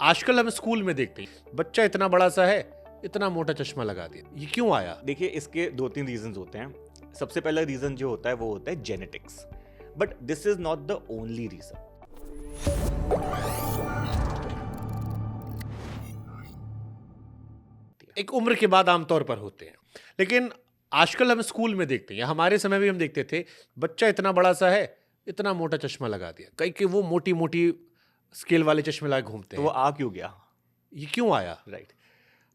आजकल हम स्कूल में देखते हैं बच्चा इतना बड़ा सा है, इतना मोटा चश्मा लगा दिया। ये क्यों आया? देखिए, इसके दो तीन रीजंस होते हैं। सबसे पहला रीजन जो होता है वो होता है genetics, but this is not the only reason. एक उम्र के बाद आमतौर पर होते हैं, लेकिन आजकल हम स्कूल में देखते हैं, या हमारे समय में हम देखते थे बच्चा इतना बड़ा सा है, इतना मोटा चश्मा लगा दिया। कई के वो मोटी मोटी स्केल वाले चश्मे लगा घूमते तो वो हैं। आ क्यों गया? ये क्यों आया? राइट।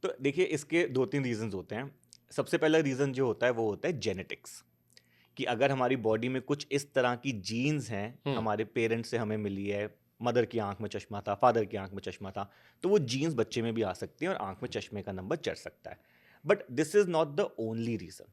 तो देखिए, इसके दो तीन रीजंस होते हैं। सबसे पहला रीजन जो होता है वो होता है जेनेटिक्स, कि अगर हमारी बॉडी में कुछ इस तरह की जीन्स हैं, हमारे पेरेंट्स से हमें मिली है, मदर की आंख में चश्मा था, फादर की आंख में चश्मा था, तो वो जीन्स बच्चे में भी आ सकती हैं और आंख में चश्मे का नंबर चढ़ सकता है। But this is not the only reason.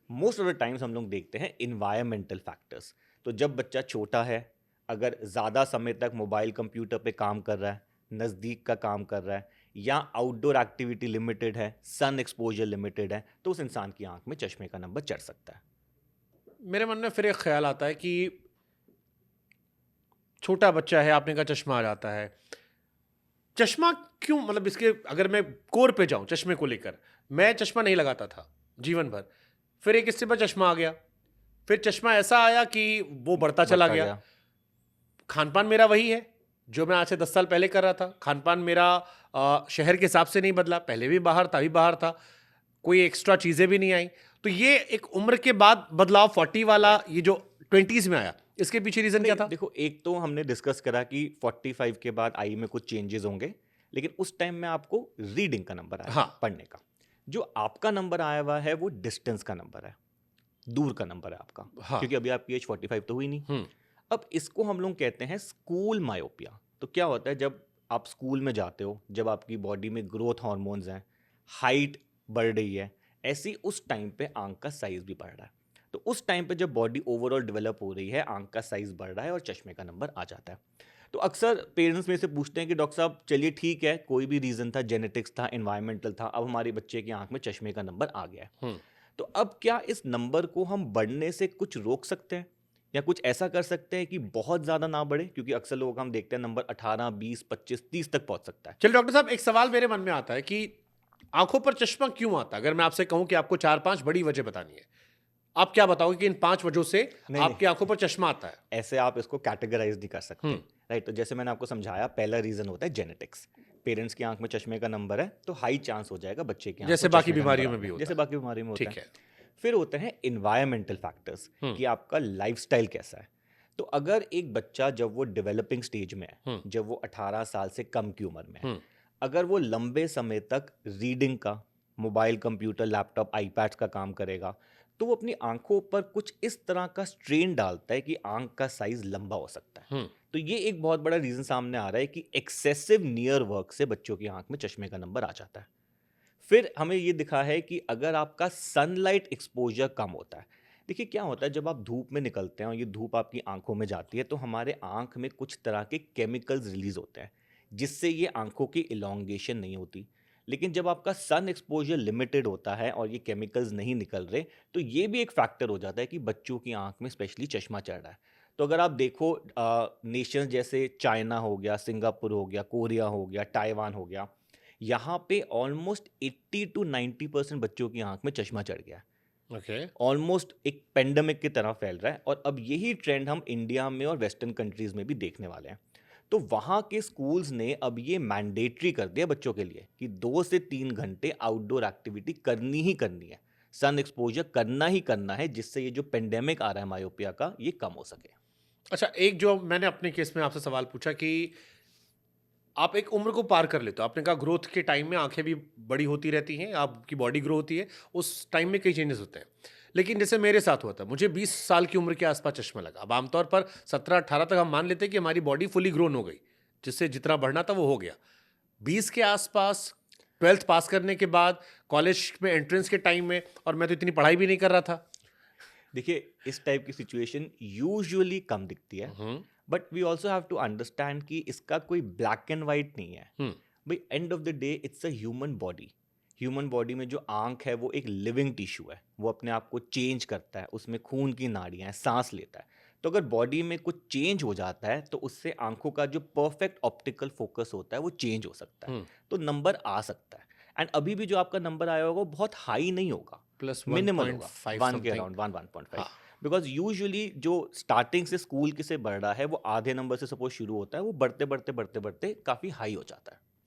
Most of the times हम लोग देखते हैं इन्वायरमेंटल फैक्टर्स। तो जब बच्चा छोटा है, अगर ज़्यादा समय तक मोबाइल कंप्यूटर पे काम कर रहा है, नज़दीक का काम कर रहा है, या आउटडोर एक्टिविटी लिमिटेड है, सन एक्सपोजर लिमिटेड है, तो उस इंसान की आंख में चश्मे का नंबर चढ़ सकता है। मेरे मन में फिर एक ख्याल आता है कि छोटा बच्चा है, आपने कहा चश्मा आ जाता है। चश्मा क्यों, मतलब इसके अगर मैं कोर पे जाऊं, चश्मे को लेकर, मैं चश्मा नहीं लगाता था जीवन भर। फिर एक इससे बाद चश्मा आ गया, फिर चश्मा ऐसा आया कि वो बढ़ता चला बढ़ता गया। खान पान मेरा वही है जो मैं आज से 10 साल पहले कर रहा था। खान पान मेरा शहर के हिसाब से नहीं बदला, पहले भी बाहर था, अभी बाहर था, कोई एक्स्ट्रा चीजें भी नहीं आई। तो ये एक उम्र के बाद बदलाव 40 वाला, ये जो 20s में आया, इसके पीछे रीजन क्या था? देखो, एक तो हमने डिस्कस करा कि 45 के बाद आई में कुछ चेंजेस होंगे, लेकिन उस टाइम में आपको रीडिंग का नंबर आया, हाँ। पढ़ने का। जो आपका नंबर आया हुआ है वो डिस्टेंस का नंबर है, दूर का नंबर है आपका। हाँ। क्योंकि अभी आपकी एज 45 तो हुई नहीं। हम्म। अब इसको हम लोग कहते हैं स्कूल मायोपिया। तो क्या होता है, जब आप स्कूल में जाते हो, जब आपकी बॉडी में ग्रोथ हार्मोन्स हैं, हाइट बढ़ रही है, ऐसी उस टाइम पे आंख का साइज भी बढ़ रहा है। तो उस टाइम पे जब बॉडी ओवरऑल डेवलप हो रही है, आंख का साइज बढ़ रहा है और चश्मे का नंबर आ जाता है। तो अक्सर पेरेंट्स में से पूछते हैं कि डॉक्टर साहब, चलिए ठीक है, कोई भी रीज़न था, जेनेटिक्स था, एनवायरमेंटल था, अब हमारे बच्चे की आंख में चश्मे का नंबर आ गया है। तो अब क्या इस नंबर को हम बढ़ने से कुछ रोक सकते हैं, या कुछ ऐसा कर सकते हैं कि बहुत ज़्यादा ना बढ़े? क्योंकि अक्सर लोग हम देखते हैं नंबर 18, 20, 25, 30 तक पहुंच सकता है। चलिए डॉक्टर साहब, एक सवाल मेरे मन में आता है कि आंखों पर चश्मा क्यों आता है? अगर मैं आपसे कहूं कि आपको 4-5 बड़ी वजह बतानी है, आप क्या बताओगे कि इन 5 वजहों से नहीं, आपकी आंखों पर चश्मा आता है? ऐसे आप इसको कैटेगराइज नहीं कर सकते। राइट। तो जैसे मैंने आपको समझाया, पहला रीजन होता है जेनेटिक्स। पेरेंट्स की आंख में चश्मे का नंबर है तो हाई चांस हो जाएगा बच्चे की आंख जैसे में बाकी चश्मे का बीमारियों नंबर में भी आने का। होता जैसे है। बाकी बीमारियों में होता ठीक है। है। फिर होते हैं इन्वायरमेंटल फैक्टर्स, कि आपका लाइफस्टाइल कैसा है। तो अगर एक बच्चा जब वो डेवलपिंग स्टेज में है, जब वो 18 साल से कम की उम्र में है, अगर वो लंबे समय तक रीडिंग का, मोबाइल कंप्यूटर लैपटॉप आईपैड्स का काम करेगा, तो वो अपनी आंखों पर कुछ इस तरह का स्ट्रेन डालता है कि आंख का साइज लंबा हो सकता है। तो ये एक बहुत बड़ा रीजन सामने आ रहा है कि एक्सेसिव नियर वर्क से बच्चों की आंख में चश्मे का नंबर आ जाता है। फिर हमें ये दिखा है कि अगर आपका सनलाइट एक्सपोजर कम होता है, देखिए क्या होता है, जब आप धूप में निकलते हैं और ये धूप आपकी आंखों में जाती है, तो हमारे आंख में कुछ तरह के केमिकल्स रिलीज होते हैं जिससे ये आंखों की इलोंगेशन नहीं होती। लेकिन जब आपका सन एक्सपोजर लिमिटेड होता है और ये केमिकल्स नहीं निकल रहे, तो ये भी एक फैक्टर हो जाता है कि बच्चों की आंख में स्पेशली चश्मा चढ़ रहा है। तो अगर आप देखो, नेशन जैसे चाइना हो गया, सिंगापुर हो गया, कोरिया हो गया, ताइवान हो गया, यहाँ पे ऑलमोस्ट 80 to 90% बच्चों की आंख में चश्मा चढ़ गया है। ओके। ऑलमोस्ट एक पेंडेमिक की तरह फैल रहा है, और अब यही ट्रेंड हम इंडिया में और वेस्टर्न कंट्रीज में भी देखने वाले हैं। तो वहाँ के स्कूल्स ने अब ये मैंडेटरी कर दिया बच्चों के लिए कि 2 से 3 घंटे आउटडोर एक्टिविटी करनी ही करनी है, सन एक्सपोजर करना ही करना है, जिससे ये जो पेंडेमिक आ रहा है मायोपिया का, ये कम हो सके। अच्छा, एक जो मैंने अपने केस में आपसे सवाल पूछा कि आप एक उम्र को पार कर लेते हो, आपने कहा ग्रोथ के टाइम में आंखें भी बड़ी होती रहती हैं, आपकी बॉडी ग्रो होती है, उस टाइम में कई चेंजेस होते हैं। लेकिन जैसे मेरे साथ हुआ था, मुझे 20 साल की उम्र के आसपास चश्मा लगा। अब आमतौर पर 17-18 तक हम मान लेते हैं कि हमारी बॉडी फुली ग्रोन हो गई, जिससे जितना बढ़ना था वो हो गया। 20 के आसपास, 12th पास करने के बाद, कॉलेज में एंट्रेंस के टाइम में, और मैं तो इतनी पढ़ाई भी नहीं कर रहा था। देखिए, इस टाइप की सिचुएशन यूजुअली कम दिखती है, but we also have to understand कि इसका कोई ब्लैक एंड वाइट नहीं है। भाई, end of the day it's a human body. Human body में जो आंख है वो एक लिविंग टिश्यू है, वो अपने आप को चेंज करता है, उसमें खून की नाड़ियाँ हैं, सांस लेता है। तो अगर बॉडी में कुछ चेंज हो जाता है तो उससे आंखों का जो परफेक्ट ऑप्टिकल फोकस होता है वो चेंज हो सकता है, तो नंबर आ सकता है। एंड अभी भी जो आपका नंबर आया होगा वो बहुत हाई नहीं होगा, प्लस मिनिमल होगा, 1.5 वन के समथिंग। अराउंड, 1.5। हाँ। बिकॉज यूजुअली जो स्टार्टिंग से स्कूल के से बढ़ रहा है वो आधे नंबर से सपोज शुरू होता है, वो बढ़ते बढ़ते बढ़ते बढ़ते काफ़ी हाई हो जाता है।